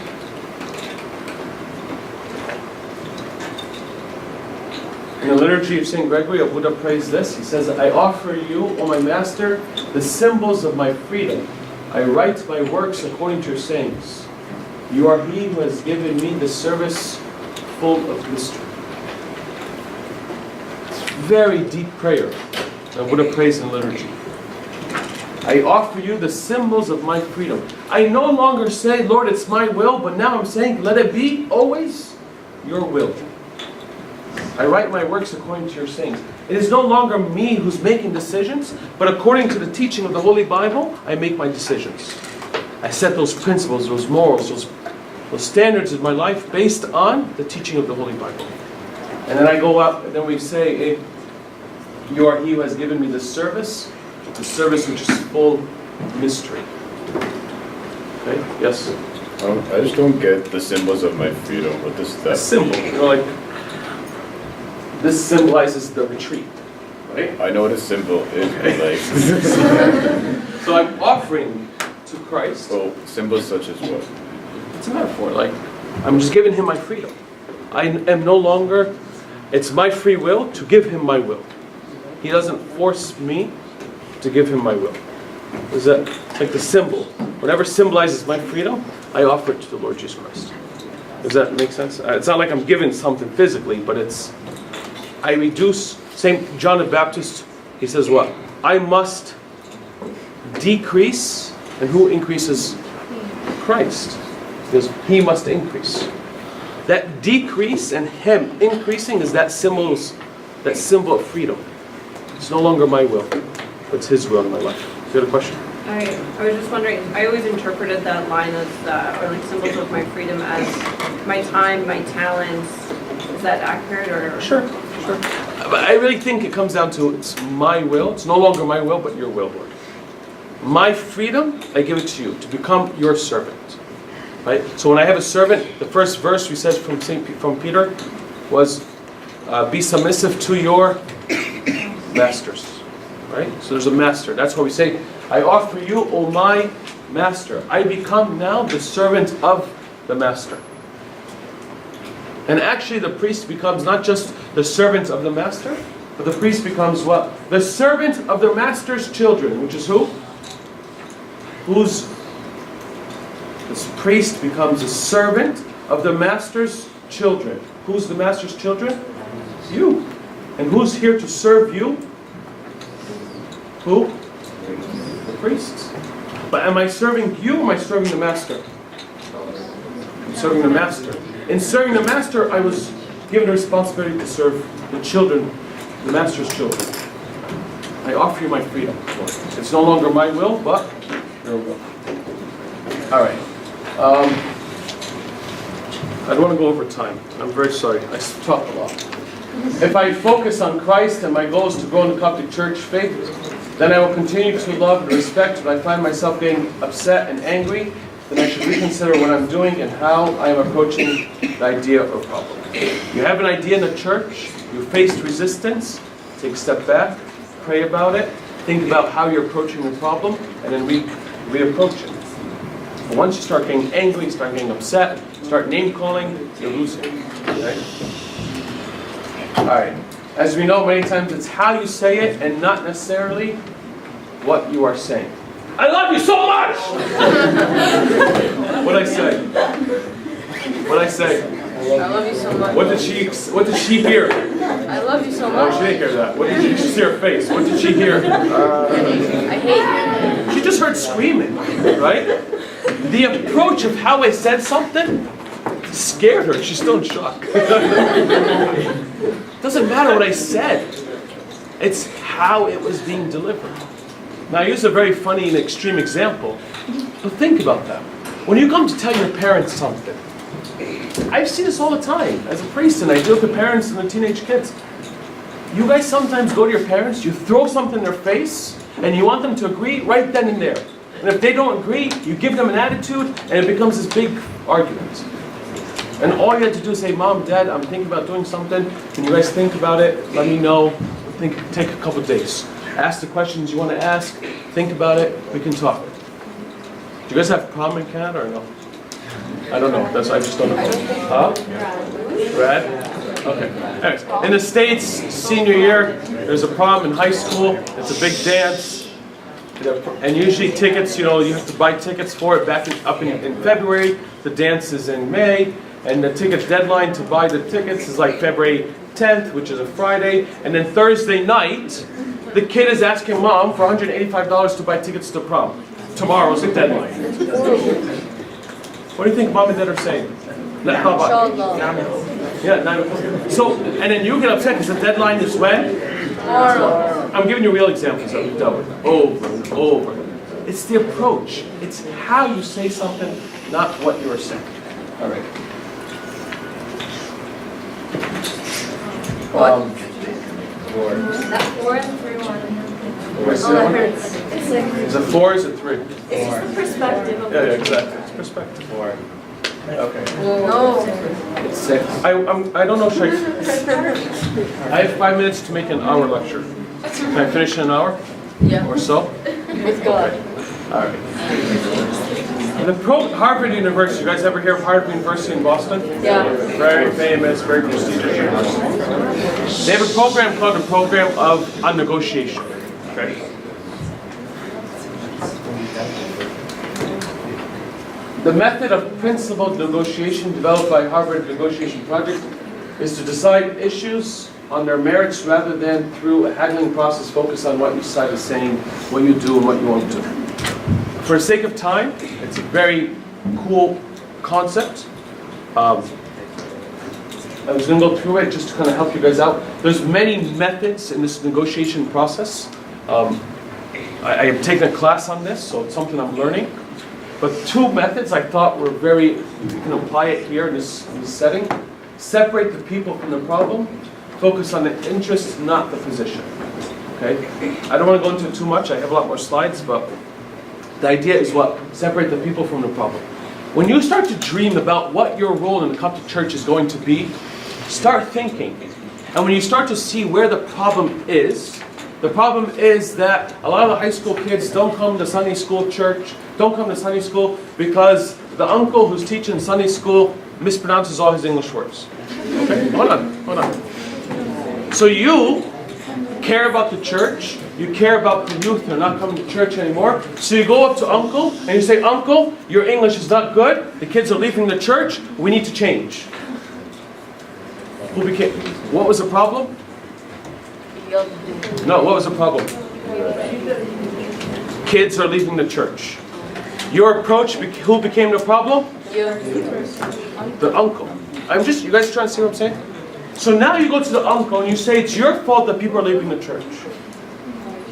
[SPEAKER 1] In the liturgy of St. Gregory, Buddha prays this. He says, I offer you, O my Master, the symbols of my freedom. I write my works according to your sayings. You are he who has given me the service full of mystery. It's a very deep prayer that Buddha prays in liturgy. I offer you the symbols of my freedom. I no longer say, Lord, it's my will, but now I'm saying, let it be always your will. I write my works according to your sayings. It is no longer me who's making decisions, but according to the teaching of the Holy Bible, I make my decisions. I set those principles, those morals, those standards in my life based on the teaching of the Holy Bible. And then I go out, and then we say, you are he who has given me the service which is full mystery. Okay, yes?
[SPEAKER 8] I just don't get the symbols of my freedom. What does that
[SPEAKER 1] A symbol, like, this symbolizes the retreat, right?
[SPEAKER 8] I know what a symbol is, but like...
[SPEAKER 1] So I'm offering to Christ.
[SPEAKER 8] Well, symbols such as what?
[SPEAKER 1] It's a metaphor, like, I'm just giving him my freedom. I am no longer, it's my free will to give him my will. He doesn't force me to give him my will. Is that like the symbol? Whatever symbolizes my freedom, I offer it to the Lord Jesus Christ. Does that make sense? It's not like I'm giving something physically, but it's, I reduce, St. John the Baptist, he says what? I must decrease, and who increases? Christ, because he must increase. That decrease and him increasing is that symbol of freedom. It's no longer my will, but it's his will in my life. You had a question?
[SPEAKER 3] I was just wondering, I always interpreted that line as, or like symbols of my freedom as my time, my talents. Is that accurate or?
[SPEAKER 1] Sure. But I really think it comes down to it's my will. It's no longer my will, but your will, Lord. My freedom, I give it to you to become your servant. Right? So when I have a servant, the first verse we said from Peter was, be submissive to your masters. Right? So there's a master. That's why we say, I offer you, O my master. I become now the servant of the master. And actually the priest becomes not just the servant of the master, but the priest becomes what? The servant of the master's children, which is who? This priest becomes a servant of the master's children. Who's the master's children? You. And who's here to serve you? Who? The priests. But am I serving you or am I serving the master? I'm serving the master. In serving the master, I was given the responsibility to serve the children, the master's children. I offer you my freedom. It's no longer my will, but your will. All right. I don't want to go over time. I'm very sorry. I talk a lot. If I focus on Christ and my goal is to grow in the Coptic Church faith, then I will continue to love and respect. If I find myself getting upset and angry, then I should reconsider what I'm doing and how I am approaching the idea or problem. You have an idea in the church, you faced resistance, take a step back, pray about it, think about how you're approaching the problem, and then reapproach it. And once you start getting angry, start getting upset, start name calling, you're losing. Okay? All right. As we know, many times it's how you say it and not necessarily what you are saying. I love you so much! What'd I say? What'd I say?
[SPEAKER 2] I love you so much.
[SPEAKER 1] What did she hear?
[SPEAKER 2] I love you so
[SPEAKER 1] No,
[SPEAKER 2] much.
[SPEAKER 1] she didn't hear that. What did she see her face? What did she hear?
[SPEAKER 2] I hate you.
[SPEAKER 1] She just heard screaming, right? The approach of how I said something scared her. She's still in shock. Doesn't matter what I said. It's how it was being delivered. Now I use a very funny and extreme example, but think about that. When you come to tell your parents something, I see this all the time as a priest, and I deal with the parents and the teenage kids. You guys sometimes go to your parents, you throw something in their face, and you want them to agree right then and there. And if they don't agree, you give them an attitude, and it becomes this big argument. And all you have to do is say, Mom, Dad, I'm thinking about doing something. Can you guys think about it? Let me know. Take a couple days. Ask the questions you want to ask. Think about it. We can talk. Do you guys have a problem in Canada or no? I don't know. I just don't know. Huh? Brad? Okay. Anyways, in the States, senior year, there's a prom in high school. It's a big dance. And usually tickets, you have to buy tickets for it up in February. The dance is in May. And the ticket deadline to buy the tickets is like February 10th, which is a Friday. And then Thursday night, the kid is asking Mom for $185 to buy tickets to prom. Tomorrow's the deadline. What do you think Mom and Dad are saying? Yeah, 9 o'clock. So, and then you get upset because the deadline is when? Tomorrow. I'm giving you real examples that we've dealt with over and over. It's the approach. It's how you say something, not what you are saying. All right.
[SPEAKER 7] Four and 3, 1.
[SPEAKER 1] Is it 4 or is it 3?
[SPEAKER 3] It's just the perspective of
[SPEAKER 1] Yeah, exactly. It's perspective.
[SPEAKER 4] 4.
[SPEAKER 1] Okay.
[SPEAKER 2] No.
[SPEAKER 4] It's 6.
[SPEAKER 1] I don't know, should I have 5 minutes to make an hour lecture. Can I finish in an hour?
[SPEAKER 2] Yeah.
[SPEAKER 1] Or so?
[SPEAKER 2] With God.
[SPEAKER 1] All right. Harvard University, you guys ever hear of Harvard University in Boston?
[SPEAKER 2] Yeah.
[SPEAKER 1] Very famous, very prestigious university. They have a program called the Program on Negotiation. Okay. The method of principled negotiation developed by Harvard Negotiation Project is to decide issues on their merits rather than through a haggling process, focus on what each side is saying, what you do and what you won't do. For the sake of time, it's a very cool concept. I was going to go through it just to kind of help you guys out. There's many methods in this negotiation process. I have taken a class on this, so it's something I'm learning. But two methods I thought were very, you can apply it here in this setting. Separate the people from the problem. Focus on the interest, not the position. Okay? I don't want to go into it too much. I have a lot more slides, but the idea is what? Separate the people from the problem. When you start to dream about what your role in the Coptic Church is going to be, start thinking. And when you start to see where the problem is that a lot of the high school kids don't come to Sunday school church, don't come to Sunday school because the uncle who's teaching Sunday school mispronounces all his English words. Okay? Hold on. So you care about the church, you care about the youth who are not coming to church anymore, so you go up to uncle and you say, "Uncle, your English is not good, the kids are leaving the church, we need to change." What was the problem? No, what was the problem? Kids are leaving the church. Your approach, who became the problem? The uncle. You guys trying to see what I'm saying? So now you go to the uncle and you say, it's your fault that people are leaving the church.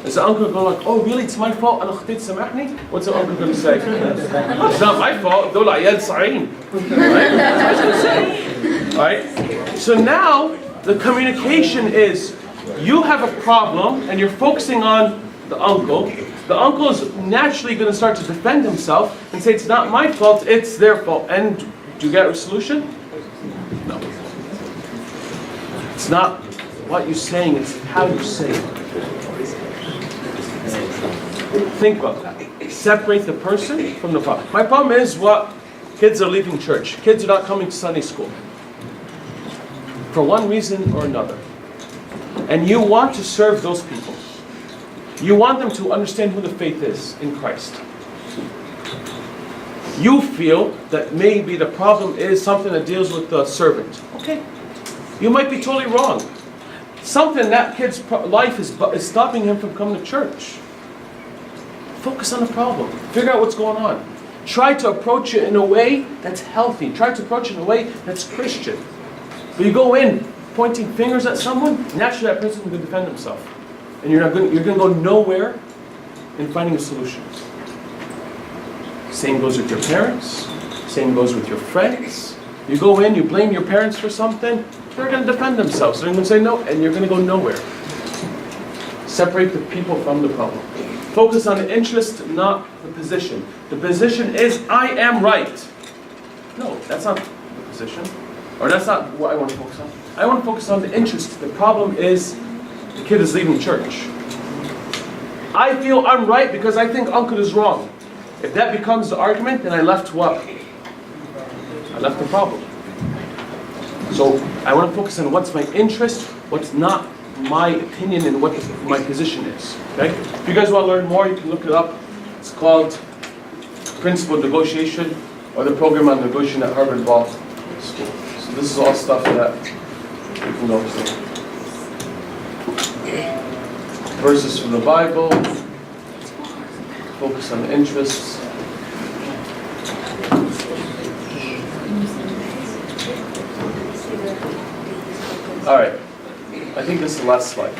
[SPEAKER 1] Is the uncle going like, oh really, it's my fault? What's the uncle going to say? It's not my fault. Right? That's what he's saying. Right? So now the communication is, you have a problem and you're focusing on the uncle. The uncle is naturally going to start to defend himself and say, it's not my fault, it's their fault. And do you get a solution? No. It's not what you're saying, it's how you say it. Think about that. Separate the person from the problem. My problem is what? Kids are leaving church. Kids are not coming to Sunday school. For one reason or another. And you want to serve those people. You want them to understand who the faith is in Christ. You feel that maybe the problem is something that deals with the servant. Okay. You might be totally wrong. Something that kid's life is stopping him from coming to church. Focus on the problem. Figure out what's going on. Try to approach it in a way that's healthy. Try to approach it in a way that's Christian. But you go in pointing fingers at someone, naturally that person can defend himself. And you're going to go nowhere in finding a solution. Same goes with your parents. Same goes with your friends. You go in, you blame your parents for something, they're going to defend themselves. They're going to say no, and you're going to go nowhere. Separate the people from the problem. Focus on the interest, not the position. The position is, I am right. No, that's not the position. Or that's not what I want to focus on. I want to focus on the interest. The problem is, the kid is leaving church. I feel I'm right because I think uncle is wrong. If that becomes the argument, then I left what? I left the problem. So I want to focus on what's my interest, what's not my opinion, and what my position is. Okay? If you guys want to learn more, you can look it up. It's called Principle of Negotiation, or the program on negotiation at Harvard Law School. So this is all stuff that you can go through. Verses from the Bible. Focus on the interests. Alright, I think this is the last slide.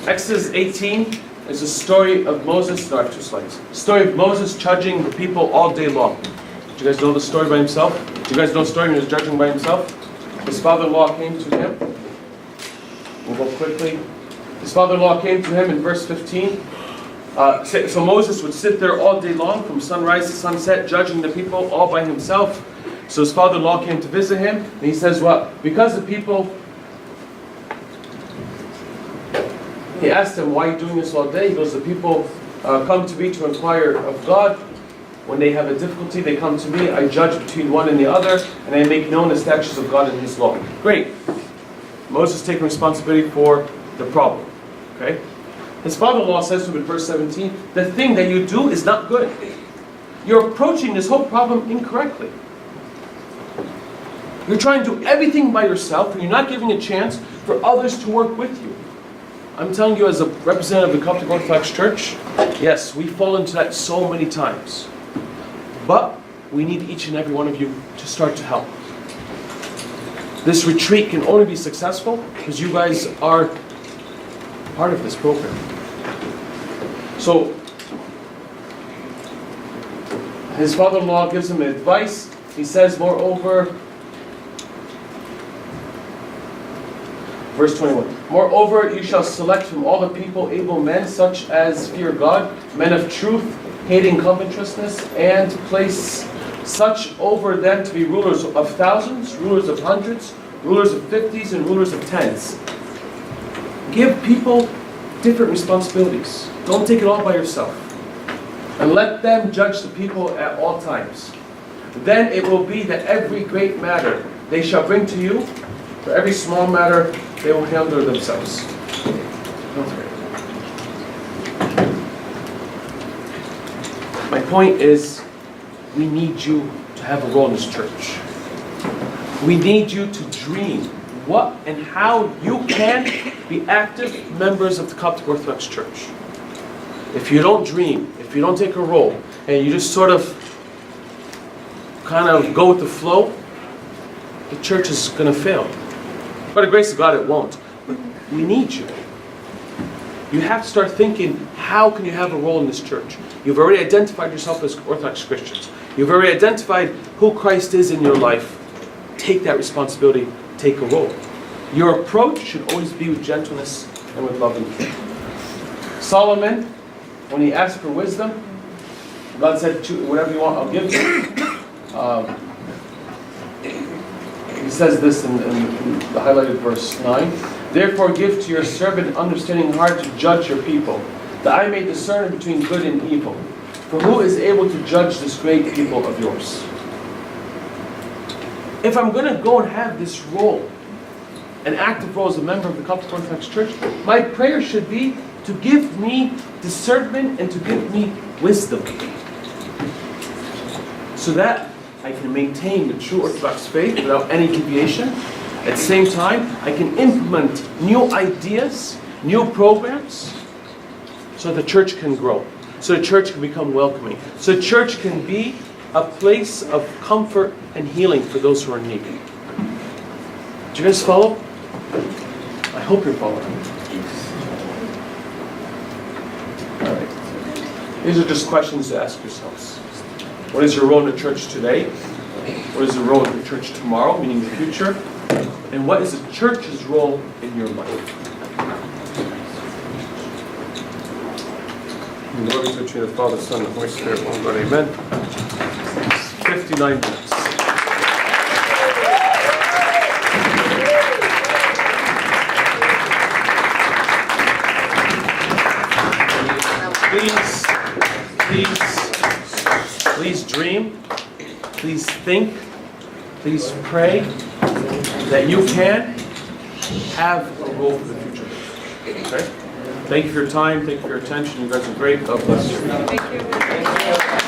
[SPEAKER 1] Exodus 18 is a story of Moses, no, I have 2 slides. Story of Moses judging the people all day long. Do you guys know the story by himself? Do you guys know the story when he was judging by himself? His father-in-law came to him. We'll go quickly. His father-in-law came to him in verse 15. So Moses would sit there all day long from sunrise to sunset judging the people all by himself. So his father-in-law came to visit him, and he says, what? Because the people... He asked him, why are you doing this all day? He goes, the people come to me to inquire of God. When they have a difficulty, they come to me. I judge between one and the other, and I make known the statutes of God and His law. Great. Moses taking responsibility for the problem. Okay? His father-in-law says to him in verse 17, the thing that you do is not good. You're approaching this whole problem incorrectly. You're trying to do everything by yourself, and you're not giving a chance for others to work with you. I'm telling you as a representative of the Coptic Orthodox Church, yes, we fall into that so many times. But we need each and every one of you to start to help. This retreat can only be successful because you guys are part of this program. So, his father-in-law gives him advice. He says, moreover, verse 21, moreover, you shall select from all the people able men such as fear God, men of truth, hating covetousness, and place such over them to be rulers of thousands, rulers of hundreds, rulers of 50s, and rulers of 10s. Give people different responsibilities. Don't take it all by yourself. And let them judge the people at all times. Then it will be that every great matter they shall bring to you, for every small matter they will handle themselves. My point is, we need you to have a role in this church. We need you to dream what and how you can be active members of the Coptic Orthodox Church. If you don't dream, if you don't take a role, and you just sort of kind of go with the flow, the church is going to fail. By the grace of God, it won't. But we need you. You have to start thinking, how can you have a role in this church? You've already identified yourself as Orthodox Christians. You've already identified who Christ is in your life. Take that responsibility, take a role. Your approach should always be with gentleness and with love and care. Solomon, when he asked for wisdom, God said, whatever you want, I'll give you. He says this in the highlighted verse 9. Therefore give to your servant understanding heart to judge your people, that I may discern between good and evil. For who is able to judge this great people of yours? If I'm going to go and have this role, an active role as a member of the Coptic Orthodox Church, my prayer should be to give me discernment and to give me wisdom, so that I can maintain the true Orthodox faith without any deviation. At the same time, I can implement new ideas, new programs, so the church can grow, so the church can become welcoming, so the church can be a place of comfort and healing for those who are in need. Do you guys follow? I hope you're following. All right. These are just questions to ask yourselves. What is your role in the church today? What is the role of the church tomorrow, meaning the future? And what is the church's role in your life? Glory be to the Father, Son, and Holy Spirit, one God, amen. 59 minutes. Please dream, please think, please pray that you can have a role for the future. Okay? Thank you for your time, thank you for your attention. You guys are great. God bless you.
[SPEAKER 3] Thank you.